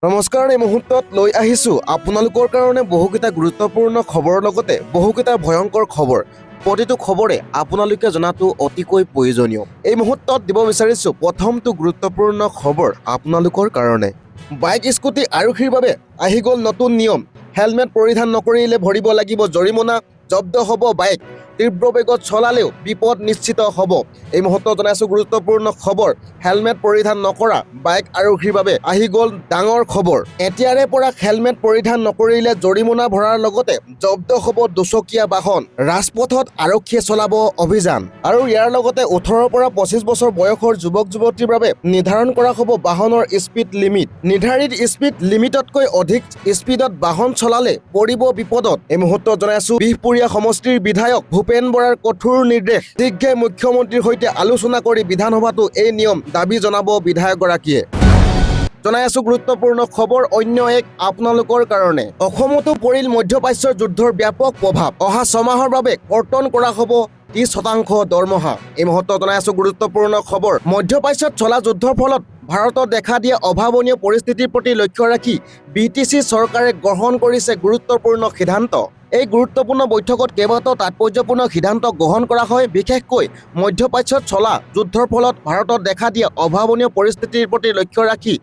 নমস্কাৰ এই মুহূৰ্তত লৈ আহিছো আপোনালোকৰ কাৰণে বহুকেইটা গুৰুত্বপূৰ্ণ খবৰৰ লগতে বহুকেইটা ভয়ংকৰ খবৰ প্ৰতিটো খবৰে আপোনালোকে জনাটো অতিকৈ প্ৰয়োজনীয় এই মুহূৰ্তত দিব বিচাৰিছো প্ৰথমটো গুৰুত্বপূৰ্ণ খবৰ আপোনালোকৰ কাৰণে বাইক স্কুটি আৰক্ষীৰ বাবে আহি গ'ল নতুন নিয়ম হেলমেট পৰিধান নকৰিলে ভৰিব লাগিব জৰিমনা জব্দ হ'ব বাইক তীব্ৰ বেগত চলালেও বিপদ নিশ্চিত হ'ব এই মুহূৰ্তত জনাইছো গুৰুত্বপূৰ্ণ খবৰ হেলমেট পৰিধান নকৰা বাইক আৰক্ষীৰ বাবে আহি গ'ল ডাঙৰ খবৰ এতিয়াৰে পৰা হেলমেট পৰিধান নকৰিলে জৰিমনা ভৰাৰ লগতে জব্দ হ'ব দুচকীয়া বাহন ৰাজপথত আৰক্ষীয়ে চলাব অভিযান আৰু ইয়াৰ লগতে 18ৰ পৰা 25 বছৰ বয়সৰ যুৱক যুৱতীৰ বাবে নিৰ্ধাৰণ কৰা হ'ব বাহনৰ স্পীড লিমিট নিৰ্ধাৰিত স্পীড লিমিটতকৈ অধিক স্পীডত বাহন চলালে পৰিব বিপদত এই মুহূৰ্তত জনাইছো বিহপুৰীয়া সমষ্টিৰ বিধায়ক ভূপেন বৰাৰ কঠোৰ নিৰ্দেশ শীঘ্ৰে মুখ্যমন্ত্ৰীৰ সৈতে আলোচনা কৰি বিধানসভাতো এই নিয়ম দাবী জনাব বিধায়কগৰাকীয়ে জনাই আছো গুৰুত্বপূৰ্ণ খবৰ অন্য এক আপোনালোকৰ কাৰণে অসমতো পৰিল মধ্যপ্ৰাচ্যৰ যুদ্ধৰ ব্যাপক প্ৰভাৱ অহা 6 মাহৰ বাবে কৰ্তন কৰা হ'ব 30% দৰমহা এই মুহূৰ্তত জনাই আছো গুৰুত্বপূৰ্ণ খবৰ মধ্যপ্ৰাচ্যত চলা যুদ্ধৰ ফলত ভাৰতত দেখা দিয়া অভাৱনীয় পৰিস্থিতিৰ প্ৰতি লক্ষ্য ৰাখি বিটিচি চৰকাৰে গ্ৰহণ কৰিছে গুৰুত্বপূৰ্ণ সিদ্ধান্ত এই গুৰুত্বপূৰ্ণ বৈঠকত কেইবাটাও তাৎপৰ্যপূৰ্ণ সিদ্ধান্ত গ্ৰহণ কৰা হয় বিশেষকৈ মধ্যপ্ৰাচ্যত চলা যুদ্ধৰ ফলত ভাৰতত দেখা দিয়া অভাৱনীয় পৰিস্থিতিৰ প্ৰতি লক্ষ্য ৰাখি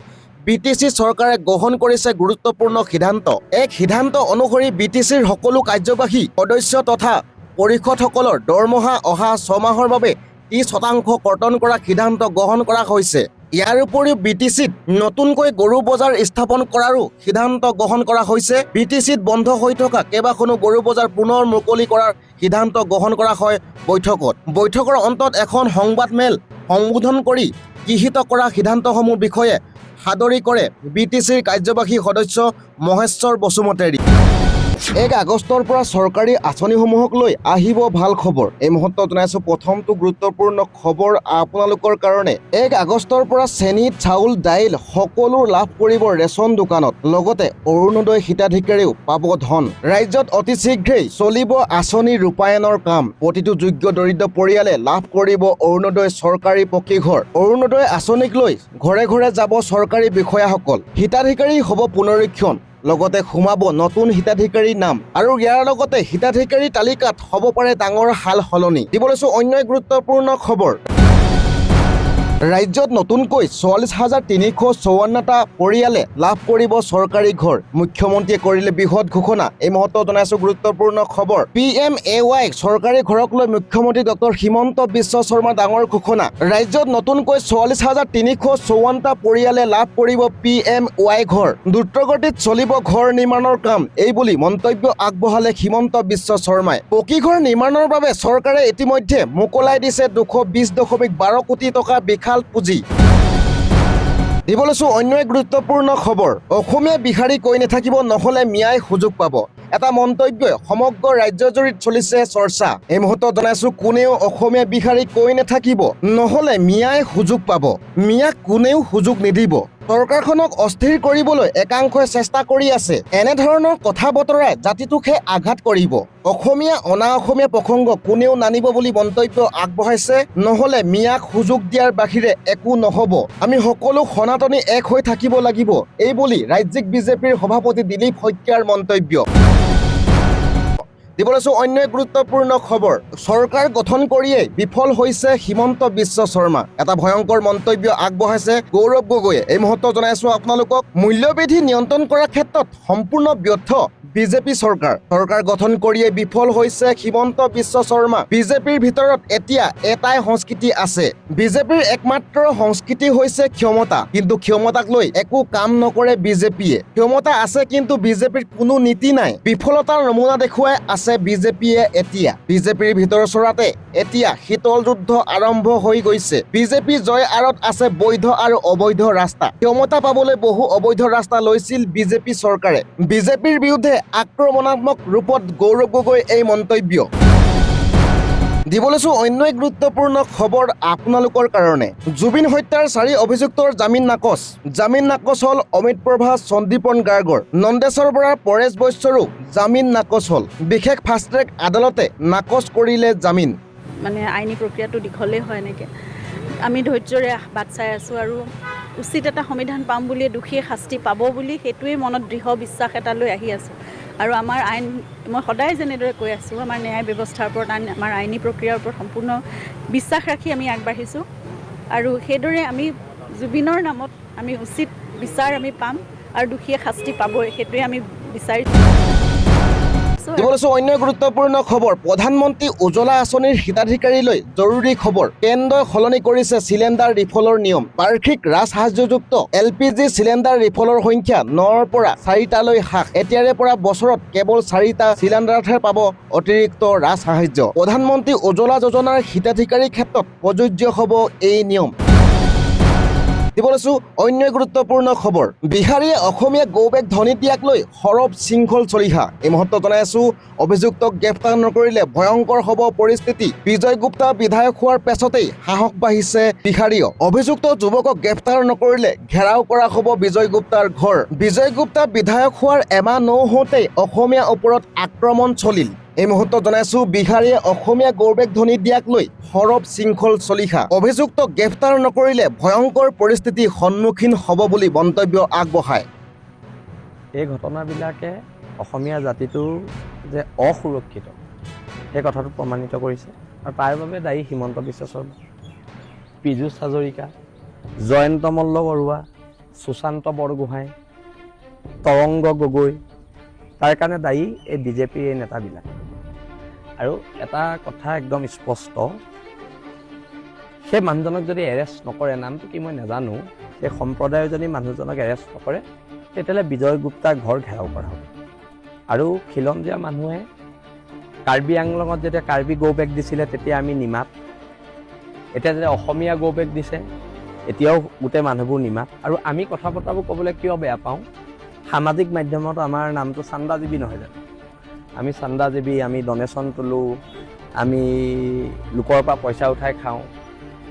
বিটিচি চৰকাৰে গ্ৰহণ কৰিছে গুৰুত্বপূৰ্ণ সিদ্ধান্ত এক সিদ্ধান্ত অনুসৰি বিটিচিৰ সকলো কাৰ্যবাহী সদস্য তথা পৰিষদসকলৰ দৰমহা অহা 6 মাহৰ বাবে 30% কৰ্তন কৰা সিদ্ধান্ত গ্ৰহণ কৰা হৈছে ইয়াৰ উপৰিও বিটিচিত নতুনকৈ গৰু বজাৰ স্থাপন কৰাৰো সিদ্ধান্ত গ্ৰহণ কৰা হৈছে বিটিচিত বন্ধ হৈ থকা কেইবাখনো গৰু বজাৰ পুনৰ মুকলি কৰাৰ সিদ্ধান্ত গ্ৰহণ কৰা হয় বৈঠকৰ অন্তত এখন সংবাদমেল সম্বোধন কৰি গৃহীত কৰা সিদ্ধান্তসমূহ বিষয়ে সাদৰি কৰে বিটিচিৰ কাৰ্যবাহী সদস্য মহেশ্বৰ বসুমতাৰী 1 আগষ্টৰ পৰা চৰকাৰী আঁচনিসমূহক লৈ আহিব ভাল খবৰ এই মুহূৰ্তত জনাইছো প্ৰথমটো গুৰুত্বপূৰ্ণ খবৰ আপোনালোকৰ কাৰণে 1 আগষ্টৰ পৰা চেনি চাউল দাইল সকলো লাভ কৰিব ৰেচন দোকানত লগতে অৰুণোদয় হিতাধিকাৰীও পাব ধন ৰাজ্যত অতি শীঘ্ৰেই চলিব আঁচনি ৰূপায়ণৰ কাম প্ৰতিটো যোগ্য দৰিদ্ৰ পৰিয়ালে লাভ কৰিব অৰুণোদয় চৰকাৰী পকী ঘৰ অৰুণোদয় আঁচনিক লৈ ঘৰে ঘৰে যাব চৰকাৰী বিষয়াসকল হিতাধিকাৰী হ'ব পুনৰীক্ষণ লগতে সোমাব নতুন হিতাধিকাৰীৰ নাম আৰু ইয়াৰ লগতে হিতাধিকাৰী তালিকাত হ'ব পাৰে ডাঙৰ হাল সলনি দিবলৈছো অন্য এক গুৰুত্বপূৰ্ণ খবৰ ৰাজ্যত নতুনকৈ 44,354টা পৰিয়ালে লাভ কৰিব চৰকাৰী ঘৰ মুখ্যমন্ত্ৰীয়ে কৰিলে বৃহৎ ঘোষণা এই মুহূৰ্তত জনাইছো গুৰুত্বপূৰ্ণ খবৰ PMAY চৰকাৰী ঘৰক লৈ মুখ্যমন্ত্ৰী ডক্টৰ হিমন্ত বিশ্ব শৰ্মা ডাঙৰ ঘোষণা ৰাজ্যত নতুনকৈ 44,354টা পৰিয়ালে লাভ কৰিব PMAY ঘৰ দ্ৰুতগতিত চলিব ঘৰ নিৰ্মাণৰ কাম এই বুলি মন্তব্য আগবঢ়ালে হিমন্ত বিশ্ব শৰ্মাই পকী ঘৰ নিৰ্মাণৰ বাবে চৰকাৰে ইতিমধ্যে মোকলাই দিছে 220.12 কোটি টকা বিশাল পুঁজি দিবলৈছো অন্য এক গুৰুত্বপূৰ্ণ খবৰ অসমীয়া বিহাৰী কৈ নাথাকিব নহলে মিয়াই সুযোগ পাব এটা মন্তব্যই সমগ্ৰ ৰাজ্যজুৰিত চলিছে চৰ্চা এই মুহূৰ্তত জনাইছো কোনেও অসমীয়া বিহাৰী কৈ নাথাকিব নহলে মিয়াই সুযোগ পাব মিয়াক কোনেও সুযোগ নিদিব চৰকাৰখনক অস্থিৰ কৰিবলৈ একাংশই চেষ্টা কৰি আছে এনেধৰণৰ কথা বতৰাই জাতিটোকহে আঘাত কৰিব অসমীয়া অনা অসমীয়া প্ৰসংগ কোনেও নানিব বুলি মন্তব্য আগবঢ়াইছে নহলে মিয়াক সুযোগ দিয়াৰ বাহিৰে একো নহব আমি সকলো সনাতনী এক হৈ থাকিব লাগিব এই বুলি ৰাজ্যিক বিজেপিৰ সভাপতি দিলীপ শইকীয়াৰ মন্তব্য দিবলৈছো অন্য এক গুৰুত্বপূৰ্ণ খবৰ চৰকাৰ গঠন কৰিয়েই বিফল হৈছে হিমন্ত বিশ্ব শৰ্মা এটা ভয়ংকৰ মন্তব্য আগবঢ়াইছে গৌৰৱ গগৈয়ে এই মুহূৰ্তত জনাইছো আপোনালোকক মূল্যবৃদ্ধি নিয়ন্ত্ৰণ কৰাৰ ক্ষেত্ৰত সম্পূৰ্ণ ব্যৰ্থ বিজেপি চৰকাৰ গঠন কৰিয়েই বিফল হৈছে হিমন্ত বিশ্ব শৰ্মা বিজেপিৰ ভিতৰত এতিয়া এটাই সংস্কৃতি আছে বিজেপিৰ একমাত্ৰ সংস্কৃতি হৈছে ক্ষমতা কিন্তু ক্ষমতাক লৈ একো কাম নকৰে বিজেপিয়ে ক্ষমতা আছে কিন্তু বিজেপিৰ কোনো নীতি নাই বিফলতাৰ নমুনা দেখুৱাই আছে বিজেপিয়ে এতিয়া বিজেপিৰ ভিতৰ চৰাতে এতিয়া শীতল যুদ্ধ আৰম্ভ হৈ গৈছে বিজেপি জয় আৰত আছে বৈধ আৰু অবৈধ ৰাস্তা ক্ষমতা পাবলৈ বহু অবৈধ ৰাস্তা লৈছিল বিজেপি চৰকাৰে বিজেপিৰ বিৰুদ্ধে আক্ৰমণাত্মক ৰূপত গৌৰৱ গগৈ এই মন্তব্য দিবলৈছো অন্য এক গুৰুত্বপূৰ্ণ খবৰ আপোনালোকৰ কাৰণে জুবিন হত্যাৰ 4 অভিযুক্তৰ জামিন নাকচ হল অমিত প্ৰভা সন্দীপন গাৰ্গৰ নন্দেশ্বৰ বৰাৰ পৰেশ বৈশ্যৰো জামিন নাকচ হল বিশেষ ফাষ্ট ট্ৰেক আদালতে নাকচ কৰিলে জামিন মানে আইনী প্ৰক্ৰিয়াটো দীঘলেই হয় এনেকৈ আমি ধৈৰ্যৰে বাট চাই আছোঁ আৰু উচিত এটা সমিধান পাম বুলি, দোষীয়ে শাস্তি পাব বুলি সেইটোৱেই মনত দৃঢ় বিশ্বাস এটা লৈ আহি আছোঁ। আৰু আমাৰ আইন, মই সদায় যেনেদৰে কৈ আছোঁ, আমাৰ ন্যায় ব্যৱস্থাৰ ওপৰত, আমাৰ আইনী প্ৰক্ৰিয়াৰ ওপৰত সম্পূৰ্ণ বিশ্বাস ৰাখি আমি আগবাঢ়িছোঁ। আৰু সেইদৰে আমি জুবিনৰ নামত আমি উচিত বিচাৰ আমি পাম আৰু দোষীয়ে শাস্তি পাবই, সেইটোৱে আমি বিচাৰিছোঁ। দিবলৈছো অন্য গুৰুত্বপূৰ্ণ খবৰ। প্ৰধানমন্ত্ৰী উজ্জ্বলা আঁচনিৰ হিতাধিকাৰীলৈ জৰুৰী খবৰ। কেন্দ্ৰই সলনি কৰিছে চিলিণ্ডাৰ ৰিফলৰ নিয়ম। বাৰ্ষিক ৰাজসাহায্যযুক্ত LPG চিলিণ্ডাৰ ৰিফলৰ সংখ্যা 9ৰ পৰা 4টালৈ হ্ৰাস। এতিয়াৰে পৰা বছৰত কেৱল 4টা চিলিণ্ডাৰতহে পাব অতিৰিক্ত ৰাজসাহায্য। প্ৰধানমন্ত্ৰী উজ্জ্বলা যোজনাৰ হিতাধিকাৰীৰ ক্ষেত্ৰত প্ৰযোজ্য হ'ব এই নিয়ম। দিবলৈছো অন্য গুৰুত্বপূৰ্ণ খবৰ। বিহাৰীয়ে অসমীয়া গৌবেগ ধ্বনি দিয়াক লৈ সৰব শৃংখল চলিহা। এই মুহূৰ্তত জনাই আছো, অভিযুক্তক গ্ৰেপ্তাৰ নকৰিলে ভয়ংকৰ হ'ব পৰিস্থিতি। বিজয় গুপ্তা বিধায়ক হোৱাৰ পেছতেই সাহস বাঢ়িছে বিহাৰীয়। অভিযুক্ত যুৱকক গ্ৰেপ্তাৰ নকৰিলে ঘেৰাও কৰা হ'ব বিজয় গুপ্তাৰ ঘৰ। বিজয় গুপ্তা বিধায়ক হোৱাৰ এমাহ নহওঁতেই অসমীয়াৰ ওপৰত আক্ৰমণ চলিল। এই মুহূৰ্তত জনাইছো, বিহাৰীয়ে অসমীয়া গৌৰৱেক ধ্বনি দিয়াক লৈ সৰব শৃংখল চলিহা। অভিযুক্তক গ্ৰেপ্তাৰ নকৰিলে ভয়ংকৰ পৰিস্থিতিৰ সন্মুখীন হ'ব বুলি মন্তব্য আগবঢ়ায়। এই ঘটনাবিলাকে অসমীয়া জাতিটো যে অসুৰক্ষিত সেই কথাটো প্ৰমাণিত কৰিছে। আৰু তাৰ বাবে দায়ী হিমন্ত বিশ্ব শৰ্মা, পীযুষ হাজৰিকা, জয়ন্ত মল্ল বৰুৱা, সুশান্ত বৰগোহাঁই, তৰংগ গগৈ। তাৰ কাৰণে দায়ী এই বিজেপিৰ এই নেতাবিলাক। আৰু এটা কথা একদম স্পষ্ট, সেই মানুহজনক যদি এৰেষ্ট নকৰে, নামটো কি মই নাজানো, সেই সম্প্ৰদায়ৰ যদি মানুহজনক এৰেষ্ট নকৰে, তেতিয়াহ'লে বিজয় গুপ্তাৰ ঘৰ ঘেৰাও কৰা হ'ব। আৰু খিলঞ্জীয়া মানুহে কাৰ্বি আংলঙত যেতিয়া কাৰ্বি গৌবেগ দিছিলে তেতিয়া আমি নিমাত, এতিয়া যেতিয়া অসমীয়া গৌবেগ দিছে এতিয়াও গোটেই মানুহবোৰ নিমাত। আৰু আমি কথা বতৰাবোৰ ক'বলৈ কিয় বেয়া পাওঁ, সামাজিক মাধ্যমত আমাৰ নামটো চান্দাজীৱী নহয় জানো? আমি চান্দাজীৱী, আমি ডনেশ্যন তোলোঁ, আমি লোকৰ পৰা পইচা উঠাই খাওঁ,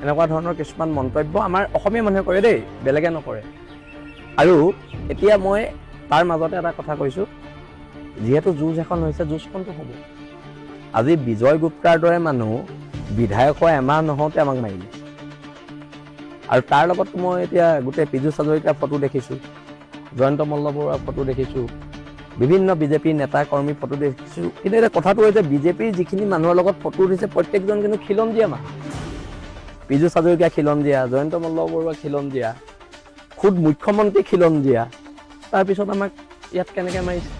এনেকুৱা ধৰণৰ কিছুমান মন্তব্য আমাৰ অসমীয়া মানুহে কৰে দেই, বেলেগে নকৰে। আৰু এতিয়া মই তাৰ মাজতে এটা কথা কৈছোঁ, যিহেতু যুঁজ এখন হৈছে, যুঁজখনটো হ'ব। আজি বিজয় গুপ্তাৰ দৰে মানুহ বিধায়ক হৈ এমাহ নহওঁতে আমাক মাৰিলে। আৰু তাৰ লগত মই এতিয়া গোটেই পীযুষ হাজৰিকাৰ ফটো দেখিছোঁ, জয়ন্ত মল্ল বৰুৱাৰ ফটো দেখিছোঁ, বিভিন্ন বিজেপিৰ নেতা কৰ্মীৰ ফটো দেখিছোঁ। কিন্তু এতিয়া কথাটো হৈছে, বিজেপিৰ যিখিনি মানুহৰ লগত ফটো দিছে প্ৰত্যেকজন কিন্তু খিলঞ্জীয়া মানুহ। পীযুষ হাজৰিকা খিলঞ্জীয়া, জয়ন্ত মল্ল বৰুৱা খিলঞ্জীয়া, খুদ মুখ্যমন্ত্ৰী খিলঞ্জীয়া। তাৰপিছত আমাক ইয়াত কেনেকৈ মাৰিছে,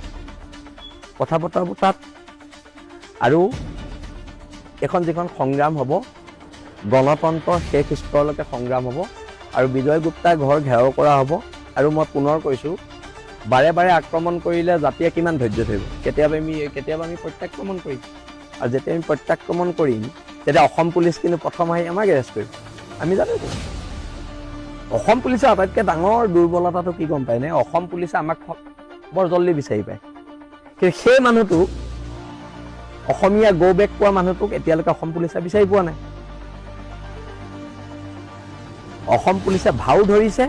কথা বতৰাবোৰ তাত। আৰু এখন যিখন সংগ্ৰাম হ'ব, গণতন্ত্ৰৰ শেষ স্তৰলৈকে সংগ্ৰাম হ'ব। আৰু বিজয় গুপ্তাৰ ঘৰ ঘেৰাও কৰা হ'ব। আৰু মই পুনৰ কৈছোঁ, বাৰে বাৰে আক্ৰমণ কৰিলে জাতিয়ে কিমান ধৈৰ্য ধৰিব? কেতিয়াবা আমি প্ৰত্যাক্ৰমণ কৰিম। আৰু যেতিয়া আমি প্ৰত্যাক্ৰমণ কৰিম, তেতিয়া অসম পুলিচ কিন্তু প্ৰথম আহি আমাক এৰেষ্ট কৰিব। আমি জানো অসম পুলিচৰ আটাইতকৈ ডাঙৰ দুৰ্বলতাটো কি গম পায়নে? অসম পুলিচে আমাক বৰ জল্দি বিচাৰি পায়। কিন্তু সেই মানুহটোক, অসমীয়া গৌবেগ পোৱা মানুহটোক এতিয়ালৈকে অসম পুলিচে বিচাৰি পোৱা নাই। অসম পুলিচে ভাও ধৰিছে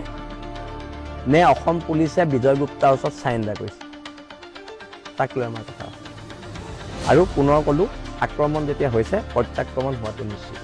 নে অসম পুলিচে বিজয় গুপ্তাৰ ওচৰত চাৰেণ্ডাৰ কৰিছে, তাক লৈ আমাৰ কথা আছে। আৰু পুনৰ ক'লোঁ, আক্ৰমণ যেতিয়া হৈছে, প্ৰত্যাক্ৰমণ হোৱাটো নিশ্চিত।